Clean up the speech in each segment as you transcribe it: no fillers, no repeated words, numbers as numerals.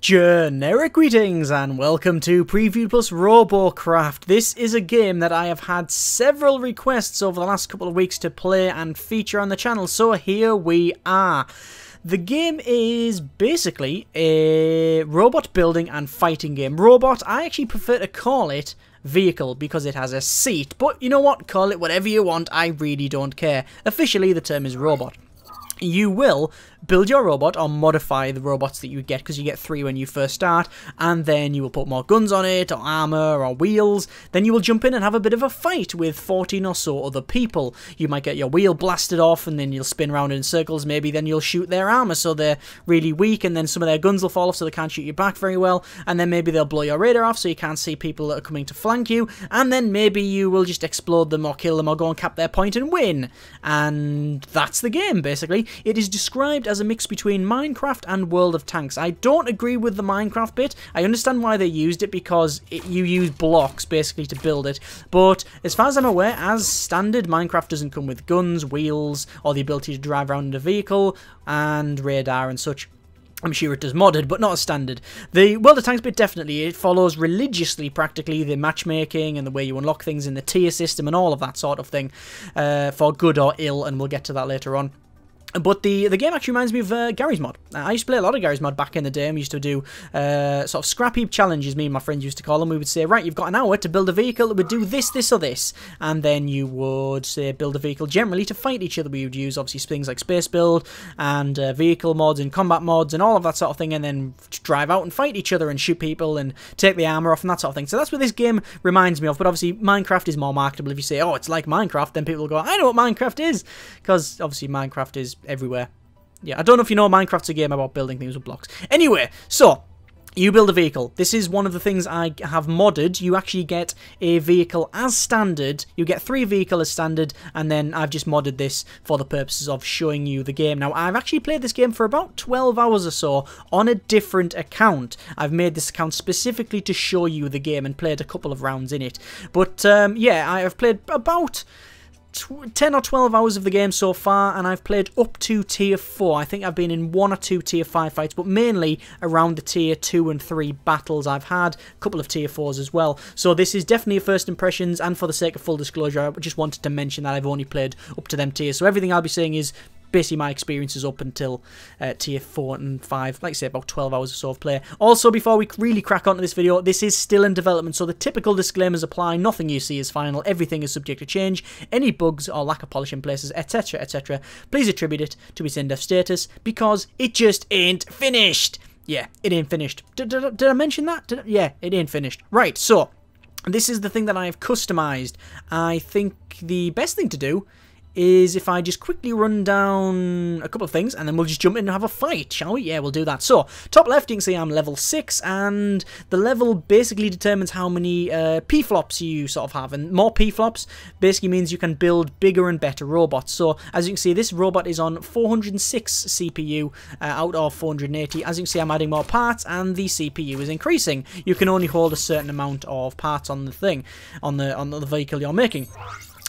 Generic greetings and welcome to Preview Plus Robocraft. This is a game that I have had several requests over the last couple of weeks to play and feature on the channel, so here we are. The game is basically a robot building and fighting game. Robot, I actually prefer to call it vehicle because it has a seat, but you know what, call it whatever you want, I really don't care. Officially the term is robot. You will build your robot or modify the robots that you get, because you get 3 when you first start, and then you will put more guns on it, or armor, or wheels. Then you will jump in and have a bit of a fight with 14 or so other people. You might get your wheel blasted off, and then you'll spin around in circles. Maybe then you'll shoot their armor so they're really weak, and then some of their guns will fall off so they can't shoot you back very well, and then maybe they'll blow your radar off so you can't see people that are coming to flank you, and then maybe you will just explode them or kill them or go and cap their point and win. And that's the game, basically. It is described as a mix between Minecraft and World of Tanks. I don't agree with the Minecraft bit. I understand why they used it, because you use blocks basically to build it, but as far as I'm aware, as standard, Minecraft doesn't come with guns, wheels, or the ability to drive around in a vehicle, and radar and such. I'm sure it does modded, but not as standard. The World of Tanks bit, definitely, it follows religiously, practically, the matchmaking and the way you unlock things in the tier system and all of that sort of thing, for good or ill, and we'll get to that later on. But the game actually reminds me of Gary's Mod. I used to play a lot of Gary's Mod back in the day. We used to do sort of scrap heap challenges, me and my friends used to call them. We would say, right, you've got an hour to build a vehicle that would do this, this, or this. And then you would, say, build a vehicle generally to fight each other. We would use, obviously, things like space build and vehicle mods and combat mods and all of that sort of thing. And then drive out and fight each other and shoot people and take the armor off and that sort of thing. So that's what this game reminds me of. But obviously, Minecraft is more marketable. If you say, oh, it's like Minecraft, then people will go, I know what Minecraft is. Because, obviously, Minecraft is everywhere. Yeah, I don't know if you know, Minecraft's a game about building things with blocks. Anyway, so you build a vehicle. This is one of the things I have modded. You actually get a vehicle as standard. You get 3 vehicles as standard, and then I've just modded this for the purposes of showing you the game. Now, I've actually played this game for about 12 hours or so on a different account. I've made this account specifically to show you the game and played a couple of rounds in it. But, yeah, I have played about 10 or 12 hours of the game so far, and I've played up to tier 4. I think I've been in 1 or 2 tier 5 fights, but mainly around the tier 2 and 3 battles I've had, a couple of tier 4s as well. So this is definitely a first impressions, and for the sake of full disclosure, I just wanted to mention that I've only played up to them tiers. So everything I'll be saying is basically my experiences up until tier 4 and 5, like I say, about 12 hours or so of play. Also, before we really crack onto this video, this is still in development, so the typical disclaimers apply. Nothing you see is final, everything is subject to change. Any bugs or lack of polish in places, etc, etc, please attribute it to its in-dev status, because it just ain't finished. Yeah, it ain't finished. Did I mention that? Yeah, it ain't finished. Right, so this is the thing that I have customized. I think the best thing to do is if I just quickly run down a couple of things, and then we'll just jump in and have a fight, shall we? Yeah, we'll do that. So, top left, you can see I'm level 6, and the level basically determines how many P-flops you sort of have, and more P-flops basically means you can build bigger and better robots. So, as you can see, this robot is on 406 CPU out of 480. As you can see, I'm adding more parts, and the CPU is increasing. You can only hold a certain amount of parts on the thing, on the vehicle you're making.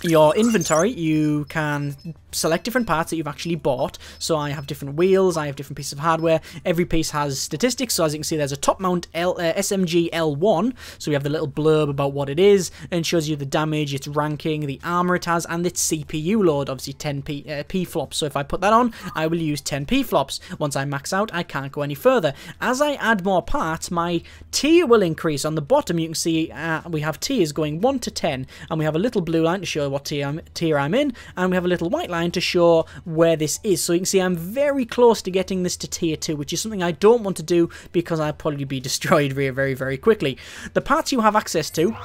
Your inventory, you can select different parts that you've actually bought. So I have different wheels, I have different pieces of hardware. Every piece has statistics. So as you can see, there's a top mount SMG L1. So we have the little blurb about what it is, and shows you the damage, its ranking, the armor it has, and its CPU load. Obviously 10 P-flops. So if I put that on, I will use 10 P-flops. Once I max out, I can't go any further. As I add more parts, my tier will increase. On the bottom, you can see we have tiers going 1 to 10, and we have a little blue line to show what tier I'm in, and we have a little white line to show where this is. So you can see I'm very close to getting this to tier 2, which is something I don't want to do because I'll probably be destroyed very, very, very quickly. The parts you have access to,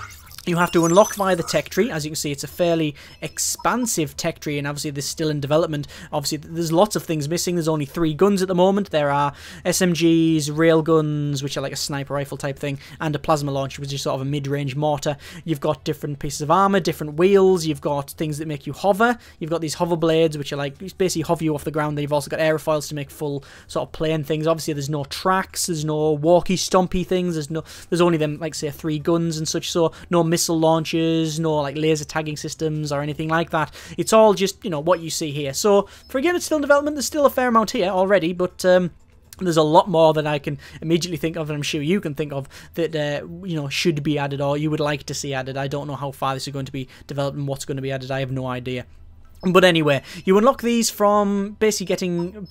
you have to unlock via the tech tree. As you can see, it's a fairly expansive tech tree, and obviously this is still in development. Obviously, there's lots of things missing. There's only 3 guns at the moment. There are SMGs, railguns, which are like a sniper rifle type thing, and a plasma launcher, which is sort of a mid-range mortar. You've got different pieces of armor, different wheels. You've got things that make you hover. You've got these hover blades, which are like, basically hover you off the ground. Then you've also got aerofoils to make full sort of plane things. Obviously, there's no tracks. There's no walkie-stompy things. There's only them, like, say, 3 guns and such, so no missile launchers, no like laser tagging systems or anything like that. It's all just, you know, what you see here. So for a game that's still in development, there's still a fair amount here already, but There's a lot more that I can immediately think of, and I'm sure you can think of, that you know, should be added or you would like to see added. I don't know how far this is going to be developed and what's going to be added. I have no idea. But anyway, you unlock these from basically getting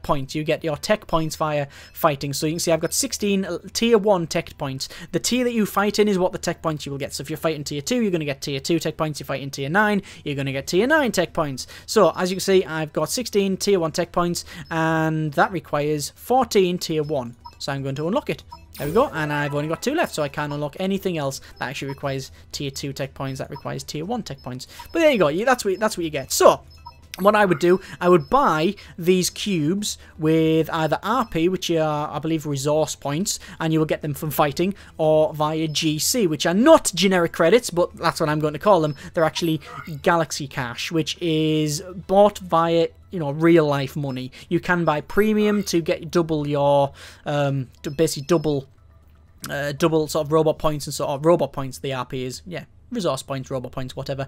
points. You get your tech points via fighting. So you can see I've got 16 tier 1 tech points. The tier that you fight in is what the tech points you will get. So if you're fighting tier 2, you're going to get tier 2 tech points. If you're fighting tier 9, you're going to get tier 9 tech points. So as you can see, I've got 16 tier 1 tech points, and that requires 14 tier 1. So I'm going to unlock it. There we go, and I've only got 2 left, so I can't unlock anything else that actually requires tier 2 tech points. That requires tier 1 tech points. But there you go, that's what you get. So what I would do, I would buy these cubes with either RP, which are, I believe, resource points, and you will get them from fighting, or via GC, which are not generic credits, but that's what I'm going to call them. They're actually Galaxy Cash, which is bought via, you know, real life money. You can buy premium to get double your, basically double sort of robot points and sort of robot points. The RP is, yeah, resource points, robot points, whatever.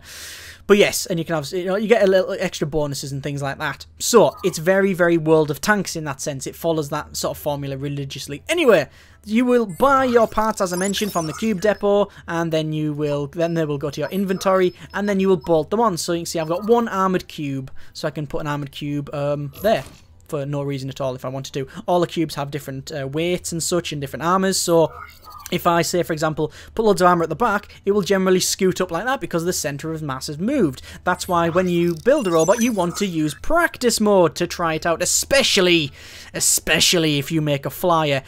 But yes, and you can have, you know, you get a little extra bonuses and things like that. So it's very, very World of Tanks in that sense. It follows that sort of formula religiously. Anyway, you will buy your parts, as I mentioned, from the cube depot, and then they will go to your inventory, and then you will bolt them on. So you can see I've got 1 armored cube, so I can put an armored cube there for no reason at all if I wanted to. All the cubes have different weights and such, and different armors. So if I say, for example, put loads of armor at the back, it will generally scoot up like that because the center of mass has moved. That's why when you build a robot, you want to use practice mode to try it out, especially if you make a flyer.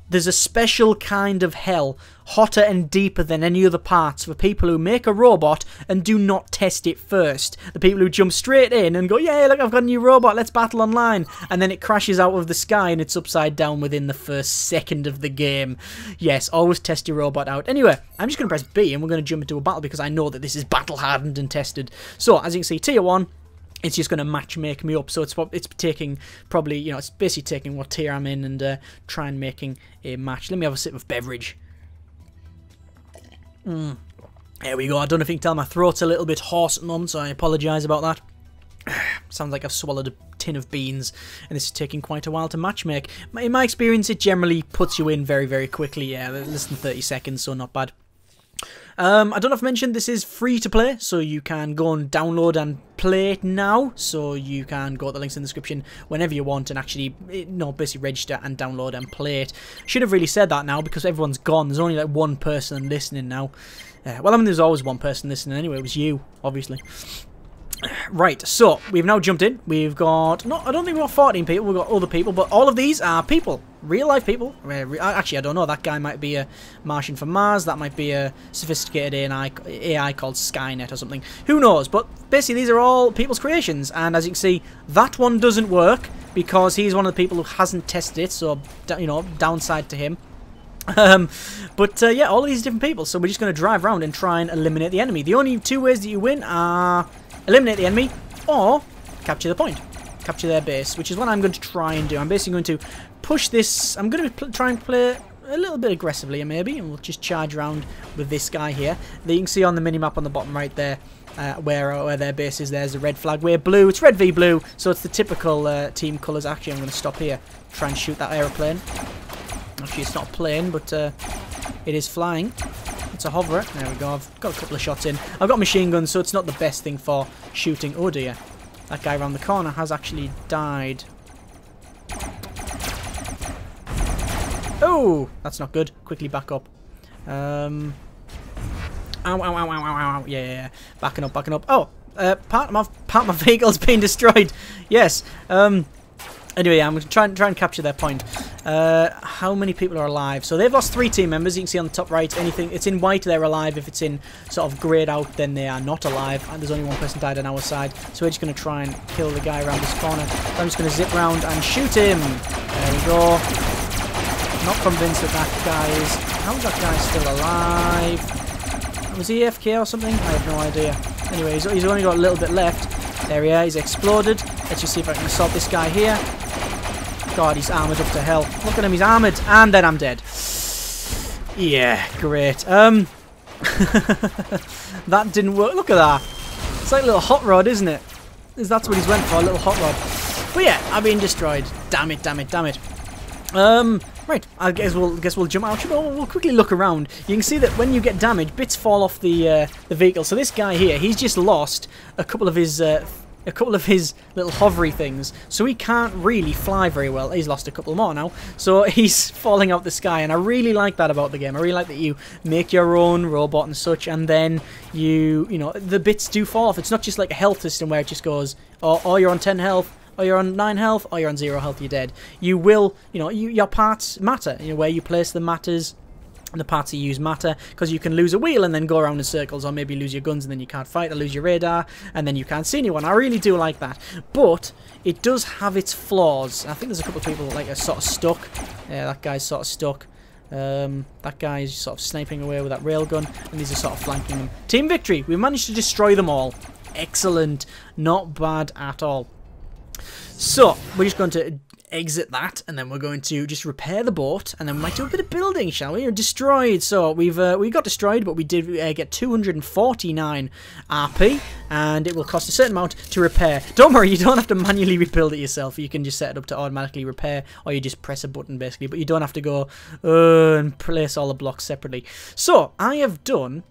There's a special kind of hell, hotter and deeper than any other parts, for people who make a robot and do not test it first. The people who jump straight in and go, yeah, look, I've got a new robot, let's battle online. And then it crashes out of the sky and it's upside down within the first second of the game. Yes, always test your robot out. Anyway, I'm just going to press B and we're going to jump into a battle because I know that this is battle hardened and tested. So, as you can see, tier 1. It's just going to match-make me up, so it's taking probably, you know, it's basically taking what tier I'm in and try and making a match. Let me have a sip of beverage. There we go. I don't know if you can tell, my throat's a little bit hoarse at the moment, so I apologise about that. Sounds like I've swallowed a tin of beans, and this is taking quite a while to match-make. In my experience, it generally puts you in very, very quickly. Yeah, less than 30 seconds, so not bad. I don't know if I mentioned this is free to play, so you can go and download and play it now. So you can go to the links in the description whenever you want and actually, you know, basically register and download and play it. Should have really said that now because everyone's gone. There's only like 1 person listening now. Well, I mean, there's always 1 person listening anyway. It was you, obviously. Right, so we've now jumped in. We've got, I don't think we've got 14 people, we've got other people, but all of these are people, real life people. Actually, I don't know, that guy might be a Martian from Mars, that might be a sophisticated AI called Skynet or something. Who knows, but basically these are all people's creations, and as you can see, that one doesn't work because he's one of the people who hasn't tested it, so, you know, downside to him. Yeah, all of these different people, so we're just going to drive around and try and eliminate the enemy. The only 2 ways that you win are eliminate the enemy or capture the point, capture their base, which is what I'm going to try and do. I'm basically going to push this. I'm going to try and play a little bit aggressively maybe, and we'll just charge around with this guy here. You can see on the minimap on the bottom right there where their base is. There's a red flag. We're blue. It's red v blue, so it's the typical team colours. Actually, I'm going to stop here, try and shoot that aeroplane. Actually, it's not a plane, but it is flying. It's a hoverer. There we go. I've got a couple of shots in. I've got machine guns, so it's not the best thing for shooting. Oh dear. That guy around the corner has actually died. Oh! That's not good. Quickly back up. Ow, ow, ow, ow, ow, ow. Yeah. Backing up, backing up. Oh! Part of my vehicle's been destroyed. Yes. Anyway, I'm going to try and capture their point. How many people are alive? So they've lost 3 team members. You can see on the top right, anything it's in white, they're alive. If it's in sort of greyed out, then they are not alive. And there's only 1 person died on our side. So we're just going to try and kill the guy around this corner. So I'm just going to zip round and shoot him. There we go. Not convinced that guy is... How is that guy still alive? Was he AFK or something? I have no idea. Anyway, he's only got a little bit left. There he is. He's exploded. Let's just see if I can assault this guy here. God, he's armoured up to hell. Look at him, he's armoured. And then I'm dead. Yeah, great. That didn't work. Look at that. It's like a little hot rod, isn't it? That's what he's went for, a little hot rod. But yeah, I've been destroyed. Damn it, damn it, damn it. Right, I guess we'll jump out. We'll quickly look around. You can see that when you get damaged, bits fall off the vehicle. So this guy here, he's just lost a couple of his little hovery things, so he can't really fly very well. He's lost a couple more now, so he's falling out the sky, and I really like that about the game. I really like that you make your own robot and such, and then you know, the bits do fall off. It's not just like a health system where it just goes, oh you're on 10 health, or you're on 9 health, or you're on 0 health, you're dead. You will, you know, your parts matter. You know, where you place them matters. And the parts you use matter, because you can lose a wheel and then go around in circles, or maybe lose your guns and then you can't fight, or lose your radar and then you can't see anyone. I really do like that, but it does have its flaws. I think there's a couple of people like are sort of stuck. Yeah, that guy's sort of stuck. That guy's sort of sniping away with that railgun, and these are sort of flanking them. Team victory! We managed to destroy them all. Excellent. Not bad at all. So, we're just going to exit that, and then we're going to just repair the boat, and then we might do a bit of building, shall we? We're destroyed. So we got destroyed, but we did get 249 RP, and it will cost a certain amount to repair. Don't worry, you don't have to manually rebuild it yourself. You can just set it up to automatically repair, or you just press a button basically, but you don't have to go and place all the blocks separately. So I've done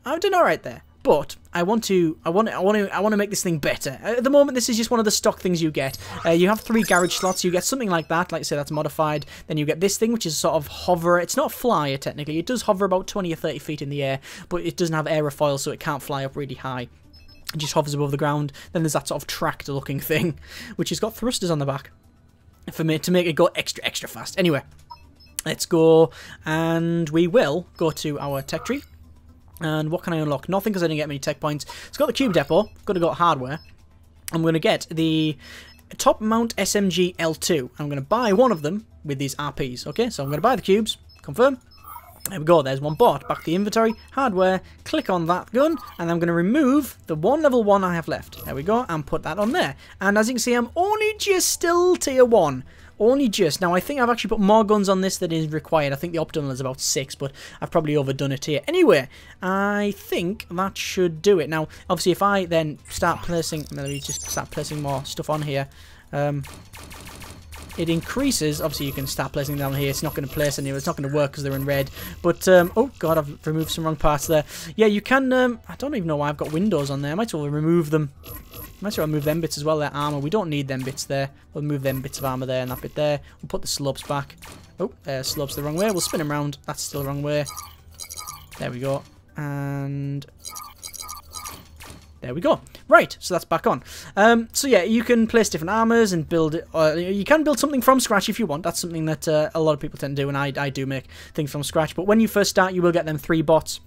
alright there. But I want to make this thing better. At the moment, this is just one of the stock things you get. You have 3 garage slots. You get something like that, like I say, that's modified. Then you get this thing, which is sort of hover. It's not flyer technically. It does hover about 20 or 30 feet in the air, but it doesn't have aerofoil, so it can't fly up really high. It just hovers above the ground. Then there's that sort of tractor-looking thing, which has got thrusters on the back to make it go extra fast. Anyway, let's go, and we will go to our tech tree. And what can I unlock? Nothing, because I didn't get many tech points. It's got the cube depot. Got to go hardware. I'm going to get the top mount SMG L2. I'm going to buy one of them with these RPs. Okay, so I'm going to buy the cubes. Confirm. There we go. There's one bought. Back to the inventory. Hardware. Click on that gun. And I'm going to remove the level 1 I have left. There we go. And put that on there. And as you can see, I'm only just still tier 1. Only just. Now, I think I've actually put more guns on this than is required. I think the optimal is about 6, but I've probably overdone it here. Anyway, I think that should do it. Now, obviously, if I then start placing... Let me just start placing more stuff on here. It increases. Obviously, you can start placing down here. It's not going to place anywhere. It's not going to work because they're in red. But, oh, God, I've removed some wrong parts there. Yeah, you can... I don't even know why I've got windows on there. I might as well remove them. Might as well move them bits as well, their armour. We don't need them bits there. We'll move them bits of armour there and that bit there. We'll put the slopes back. Oh, slopes the wrong way. We'll spin them around. That's still the wrong way. There we go. And... there we go. Right, so that's back on. So yeah, you can place different armours and build it. You can build something from scratch if you want. That's something that a lot of people tend to do, and I do make things from scratch. But when you first start, you will get them 3 bots.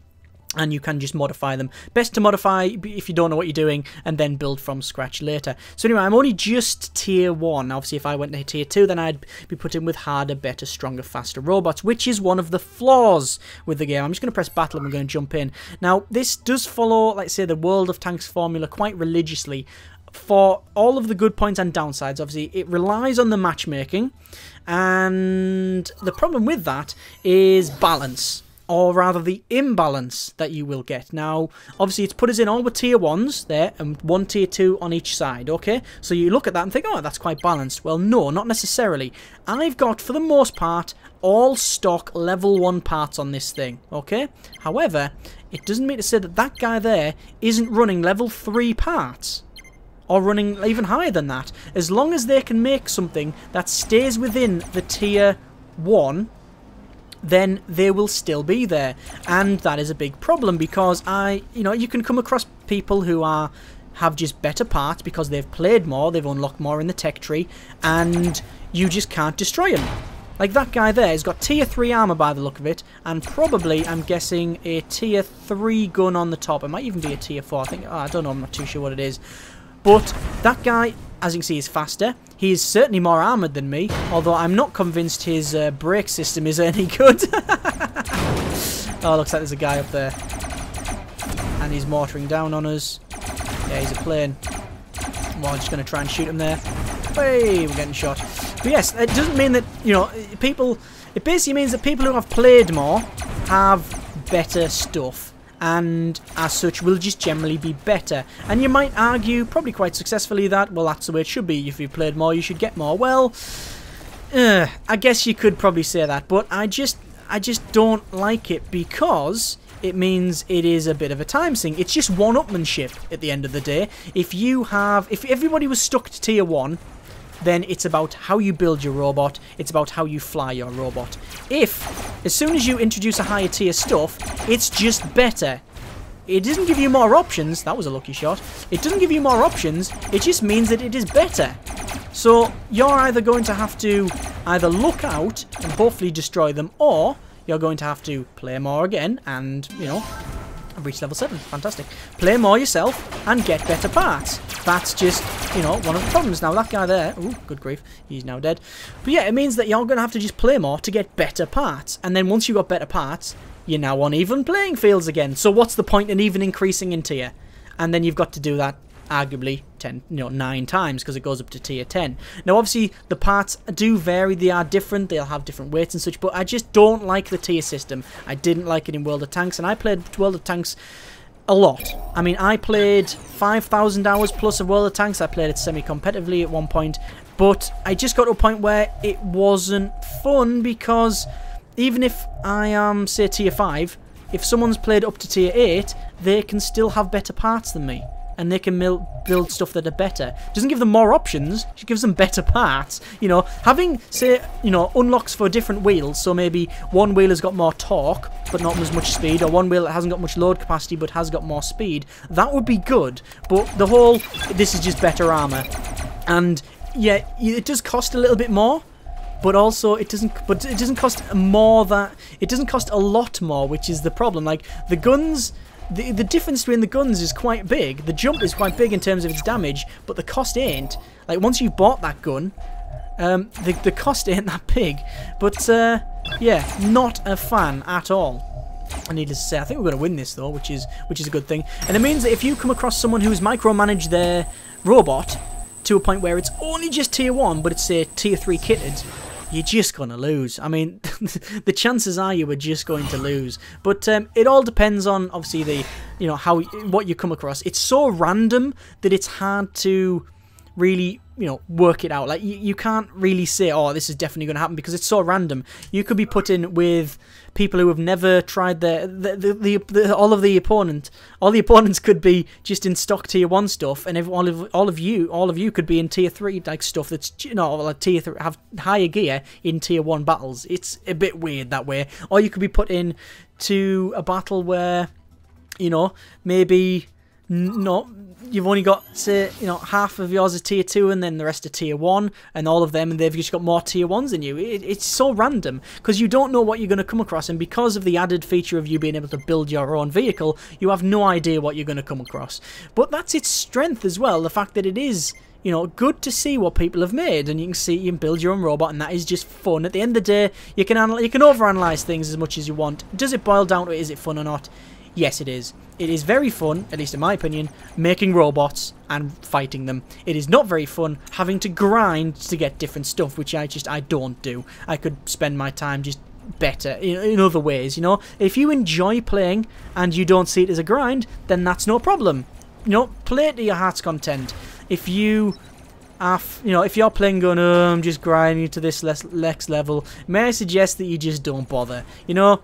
And you can just modify them. Best to modify if you don't know what you're doing, and then build from scratch later. So anyway, I'm only just tier 1. Obviously, if I went to tier 2, then I'd be put in with harder, better, stronger, faster robots, which is one of the flaws with the game. I'm just going to press battle and we're going to jump in. Now, this does follow, like say, the World of Tanks formula quite religiously. For all of the good points and downsides, obviously, it relies on the matchmaking. And the problem with that is balance. Or rather the imbalance that you will get. Now, obviously it's put us in all with tier 1s there, and 1 tier 2 on each side, okay? So you look at that and think, oh, that's quite balanced. Well, no, not necessarily. I've got, for the most part, all stock level 1 parts on this thing, okay? However, it doesn't mean to say that that guy there isn't running level 3 parts. Or running even higher than that. As long as they can make something that stays within the tier 1... then they will still be there, and that is a big problem, because you can come across people who have just better parts because they've played more, they've unlocked more in the tech tree, and you just can't destroy them. Like that guy there has got tier 3 armor by the look of it, and probably, I'm guessing, a tier 3 gun on the top. It might even be a tier 4. I don't know. I'm not too sure what it is. But that guy, as you can see, is faster. He is certainly more armoured than me, although I'm not convinced his brake system is any good. Oh, looks like there's a guy up there. And he's mortaring down on us. Yeah, he's a plane. Well, I'm just going to try and shoot him there. Hey, we're getting shot. But yes, it doesn't mean that, people... It basically means that people who have played more have better stuff. and as such will just generally be better. And you might argue, probably quite successfully, that, well, that's the way it should be. If you played more, you should get more. Well, I guess you could probably say that, but I just don't like it because it means it is a bit of a time sink. It's just one-upmanship at the end of the day. If everybody was stuck to tier 1, then it's about how you build your robot, it's about how you fly your robot. As soon as you introduce a higher tier stuff, it's just better. It doesn't give you more options. That was a lucky shot. It doesn't give you more options, it just means that it is better. So you're either going to have to either look out and hopefully destroy them, or you're going to have to play more again and, you know, reach level 7. Fantastic. Play more yourself and get better parts. That's just, you know, one of the problems. Now, that guy there, ooh, good grief, he's now dead. But yeah, it means that you're going to have to just play more to get better parts. And then once you've got better parts, you're now on even playing fields again. So what's the point in even increasing in tier? And then you've got to do that arguably 9 times because it goes up to tier 10. Now obviously the parts do vary, they are different, they'll have different weights and such, but I just don't like the tier system. I didn't like it in World of Tanks, and I played World of Tanks a lot. I mean, I played 5,000 hours plus of World of Tanks. I played it semi-competitively at one point, but I just got to a point where it wasn't fun because even if I am, say, tier 5, if someone's played up to tier 8, they can still have better parts than me. And they can build stuff that are better. It doesn't give them more options, it gives them better parts. You know, having, say, you know, unlocks for different wheels, so maybe one wheel has got more torque, but not as much speed, or one wheel that hasn't got much load capacity, but has got more speed, that would be good. But the whole, this is just better armor. And, yeah, it does cost a little bit more, but also it doesn't cost more that, it doesn't cost a lot more, which is the problem. Like, the guns, the difference between the guns is quite big. The jump is quite big in terms of its damage, but the cost ain't. Like, once you've bought that gun, the cost ain't that big. But, yeah, not a fan at all. And needless to say, I think we're going to win this, though, which is a good thing. And it means that if you come across someone who's micromanaged their robot to a point where it's only just tier 1, but it's, say, tier 3 kitted, you're just going to lose. I mean, the chances are you were just going to lose. But it all depends on, obviously, the, you know, what you come across. It's so random that it's hard to really, you know, work it out. Like, you can't really say, oh, this is definitely going to happen, because it's so random. You could be put in with people who have never tried all the opponents could be just in stock tier 1 stuff, and all of you could be in tier 3 like stuff that's, you know, like tier 3, have higher gear in tier 1 battles. It's a bit weird that way. Or you could be put in to a battle where, you know, maybe not, you've only got, say, you know, half of yours is tier 2 and then the rest are tier 1, and all of them, and they've just got more tier 1s than you. It's so random because you don't know what you're going to come across, and because of the added feature of you being able to build your own vehicle, you have no idea what you're going to come across. But that's its strength as well, the fact that it is, you know, good to see what people have made, and you can build your own robot, and that is just fun. At the end of the day, you can overanalyze things as much as you want. Does it boil down to, is it fun or not? Yes, it is. It is very fun, at least in my opinion, making robots and fighting them. It is not very fun having to grind to get different stuff, which I don't do. I could spend my time just better in other ways, you know. If you enjoy playing and you don't see it as a grind, then that's no problem. You know, play it to your heart's content. If you are, you know, if you're playing going, oh, I'm just grinding to this next level, may I suggest that you just don't bother. You know,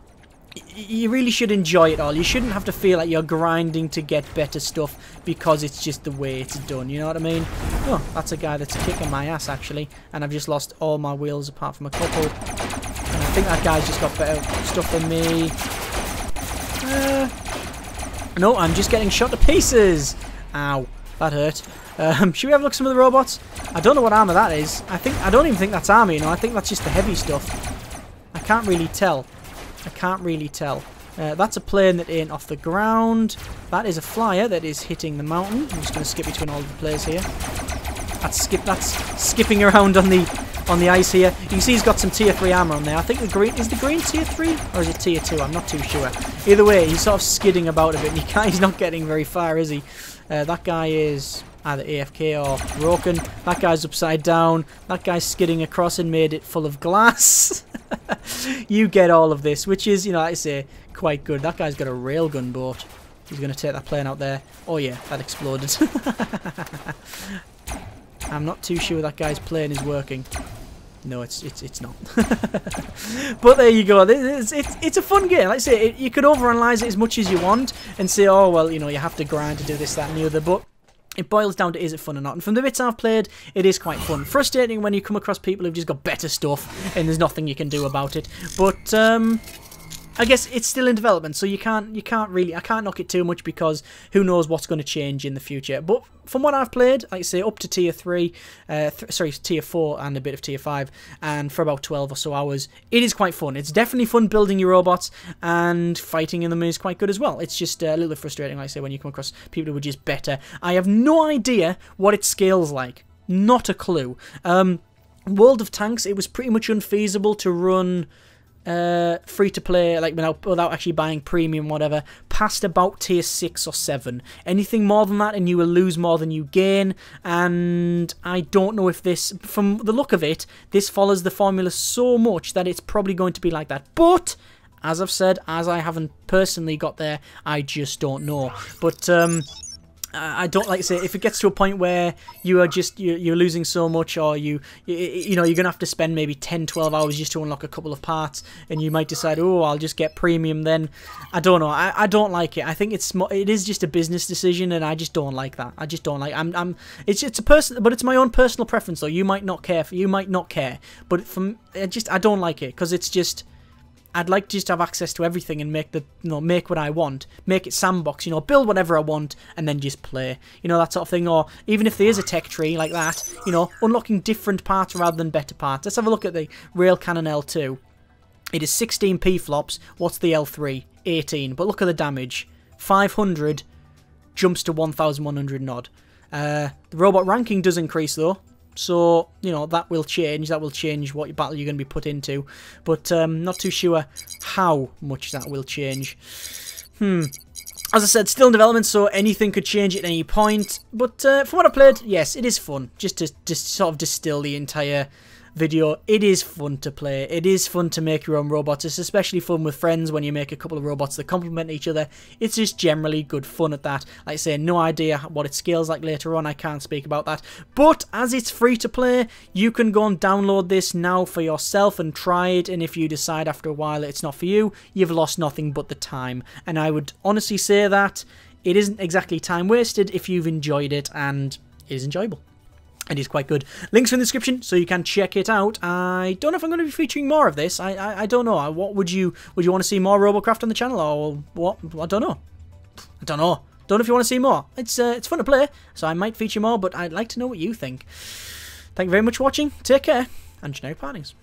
you really should enjoy it all. You shouldn't have to feel like you're grinding to get better stuff because it's just the way it's done, you know what I mean? Oh, that's a guy that's kicking my ass, actually, and I've just lost all my wheels apart from a couple. And I think that guy's just got better stuff than me. No, I'm just getting shot to pieces. Ow, that hurt. Should we have a look at some of the robots? I don't know what armor that is. I don't even think that's armor, you know. I think that's just the heavy stuff. I can't really tell. That's a plane that ain't off the ground. That is a flyer that is hitting the mountain. I'm just going to skip between all of the players here. That's skipping around on the ice here. You can see he's got some tier 3 armor on there. I think is the green tier 3 or is it tier 2? I'm not too sure. Either way, he's sort of skidding about a bit. And he's not getting very far, is he? That guy is either AFK or broken. That guy's upside down. That guy's skidding across and made it full of glass. You get all of this, which is, you know, like I say, quite good. That guy's got a railgun boat. He's going to take that plane out there. Oh yeah, that exploded. I'm not too sure that guy's plane is working. No, it's not. But there you go. It's a fun game. Like I say, you could overanalyze it as much as you want and say, oh well, you know, you have to grind to do this, that, and the other. But it boils down to, is it fun or not? And from the bits I've played, it is quite fun. Frustrating when you come across people who've just got better stuff and there's nothing you can do about it. But I guess it's still in development, so I can't knock it too much because who knows what's going to change in the future. But from what I've played, like I say, up to tier 3, tier 4 and a bit of tier 5, and for about 12 or so hours, it is quite fun. It's definitely fun building your robots, and fighting in them is quite good as well. It's just a little bit frustrating, like I say, when you come across people who are just better. I have no idea what it scales like. Not a clue. World of Tanks, it was pretty much unfeasible to run free to play, like without actually buying premium, whatever, past about tier 6 or 7. Anything more than that and you will lose more than you gain. And I don't know if this, from the look of it, this follows the formula so much that it's probably going to be like that. But as I've said, as I haven't personally got there, I just don't know. But I don't, like to say, if it gets to a point where you are just you're losing so much, or you know, you're gonna have to spend maybe 10-12 hours just to unlock a couple of parts, and you might decide, oh, I'll just get premium. Then I don't know. I don't like it. I think it is just a business decision, and I just don't like that. I just don't like. It's a person, but it's my own personal preference. Though you might not care. But I don't like it because it's just. I'd like to just have access to everything and make what I want, make it sandbox, you know, build whatever I want and then just play, you know, that sort of thing. Or even if there is a tech tree like that, you know, unlocking different parts rather than better parts. Let's have a look at the Rail Cannon L2. It is 16 P-flops. What's the L3? 18. But look at the damage. 500 jumps to 1,100 and odd. The robot ranking does increase though. So, you know, that will change. That will change what battle you're going to be put into. But not too sure how much that will change. As I said, still in development, so anything could change at any point. But from what I played, yes, it is fun. Just to sort of distill the entire video, it is fun to play. It is fun to make your own robots. It's especially fun with friends when you make a couple of robots that complement each other. It's just generally good fun at that. Like I say, no idea what it scales like later on. I can't speak about that. But as it's free to play, you can go and download this now for yourself and try it. And if you decide after a while it's not for you, you've lost nothing but the time. And I would honestly say that it isn't exactly time wasted if you've enjoyed it, and it is enjoyable. It is quite good. Links are in the description, so you can check it out. I don't know if I'm going to be featuring more of this. I don't know. What would you want to see more Robocraft on the channel, or what? I don't know. Don't know if you want to see more. It's fun to play, so I might feature more, but I'd like to know what you think. Thank you very much for watching. Take care, and generic partings.